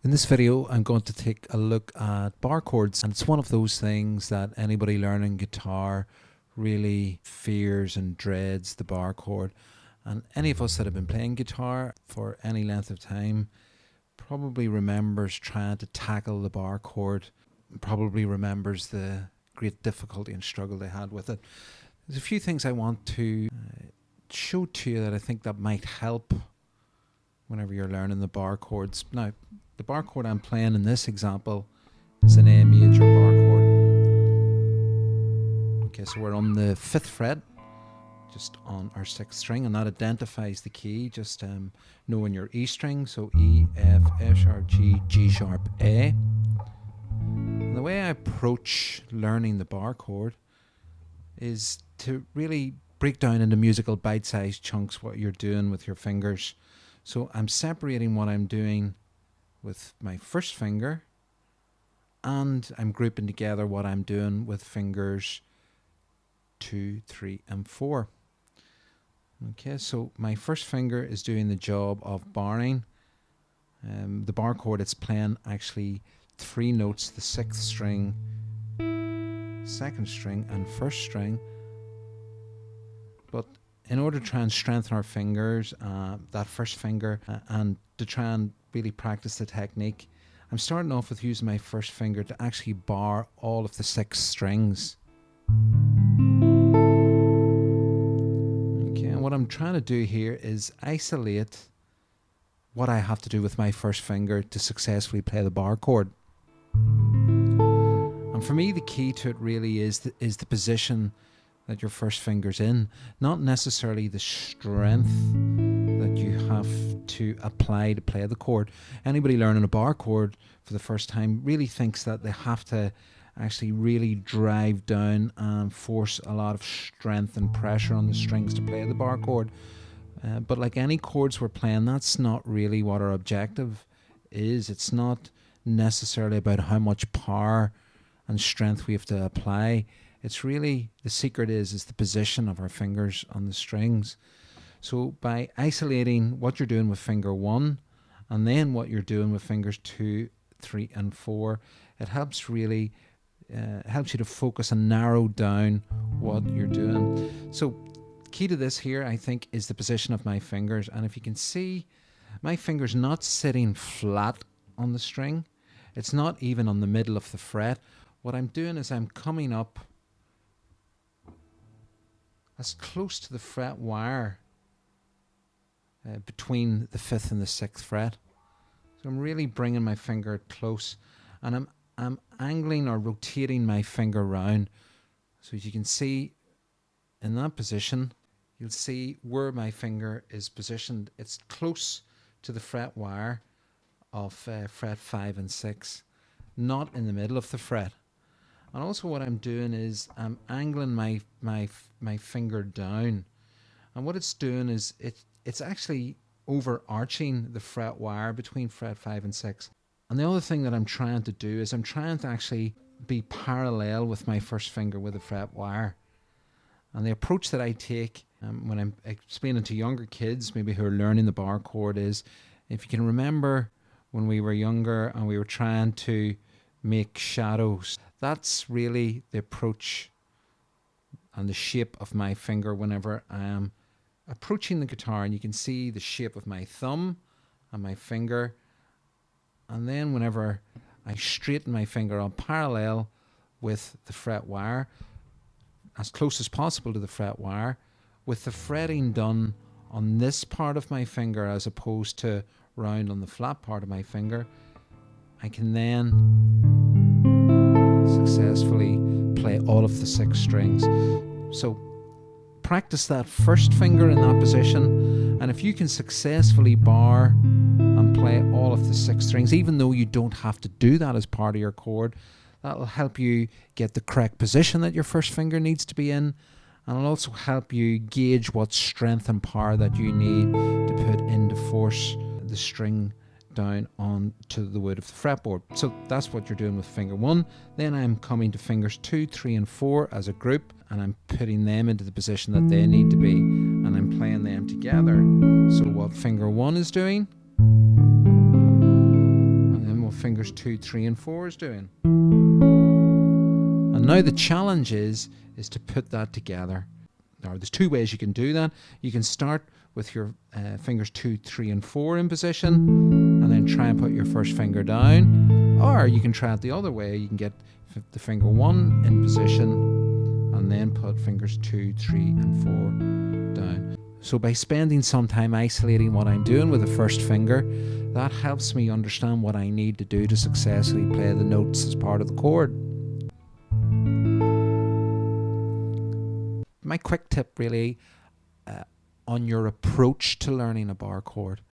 In this video, I'm going to take a look at bar chords, and it's one of those things that anybody learning guitar really fears and dreads, the bar chord. And any of us that have been playing guitar for any length of time probably remembers trying to tackle the bar chord, probably remembers the great difficulty and struggle they had with it. There's a few things I want to show to you that I think that might help whenever you're learning the bar chords. Now, the bar chord I'm playing in this example is an A major bar chord. Okay, so we're on the 5th fret, just on our 6th string, and that identifies the key, just knowing your E string, so E, F, F sharp, G, G sharp, A. And the way I approach learning the bar chord is to really break down into musical bite-sized chunks what you're doing with your fingers. So I'm separating what I'm doing with my first finger, and I'm grouping together what I'm doing with fingers 2, 3, and 4. Okay, so my first finger is doing the job of barring. The bar chord, it's playing actually 3 notes, the 6th string, 2nd string, and 1st string. But in order to try and strengthen our fingers, that first finger, and to try and really practice the technique, I'm starting off with using my first finger to actually bar all of the 6 strings. Okay, and what I'm trying to do here is isolate what I have to do with my first finger to successfully play the bar chord. And for me, the key to it really is the position that your first finger's in, not necessarily the strength that you have to apply to play the chord. Anybody learning a bar chord for the first time really thinks that they have to actually really drive down and force a lot of strength and pressure on the strings to play the bar chord. But like any chords we're playing, that's not really what our objective is. It's not necessarily about how much power and strength we have to apply. It's really, the secret is the position of our fingers on the strings. So by isolating what you're doing with finger 1 and then what you're doing with fingers 2, 3, and 4, it helps really, helps you to focus and narrow down what you're doing. So key to this here, I think, is the position of my fingers. And if you can see, my finger's not sitting flat on the string. It's not even on the middle of the fret. What I'm doing is I'm coming up as close to the fret wire between the 5th and the 6th fret. So I'm really bringing my finger close, and I'm angling or rotating my finger round. So as you can see in that position, you'll see where my finger is positioned. It's close to the fret wire of fret 5 and 6, not in the middle of the fret. And also what I'm doing is I'm angling my finger down. And what it's doing is it's actually overarching the fret wire between fret 5 and 6. And the other thing that I'm trying to do is I'm trying to actually be parallel with my first finger with the fret wire. And the approach that I take when I'm explaining to younger kids, maybe who are learning the bar chord, is if you can remember when we were younger and we were trying to make shadows, that's really the approach and the shape of my finger whenever I am approaching the guitar. And you can see the shape of my thumb and my finger. And then whenever I straighten my finger up parallel with the fret wire, as close as possible to the fret wire, with the fretting done on this part of my finger as opposed to round on the flat part of my finger, I can then successfully play all of the 6 strings. So practice that first finger in that position, and if you can successfully bar and play all of the 6 strings, even though you don't have to do that as part of your chord, that'll help you get the correct position that your first finger needs to be in, and it'll also help you gauge what strength and power that you need to put in to force the string down onto the wood of the fretboard. So that's what you're doing with finger 1. Then I'm coming to fingers 2, 3, and 4 as a group, and I'm putting them into the position that they need to be, and I'm playing them together. So what finger 1 is doing, and then fingers 2, 3 and 4 is doing. And now the challenge is to put that together. Now there's two ways you can do that. You can start with your fingers 2, 3 and 4 in position and then try and put your first finger down, or you can try it the other way. You can get the finger 1 in position and then put fingers 2, 3 and 4 down. So by spending some time isolating what I'm doing with the first finger, that helps me understand what I need to do to successfully play the notes as part of the chord. My quick tip really on your approach to learning a bar chord.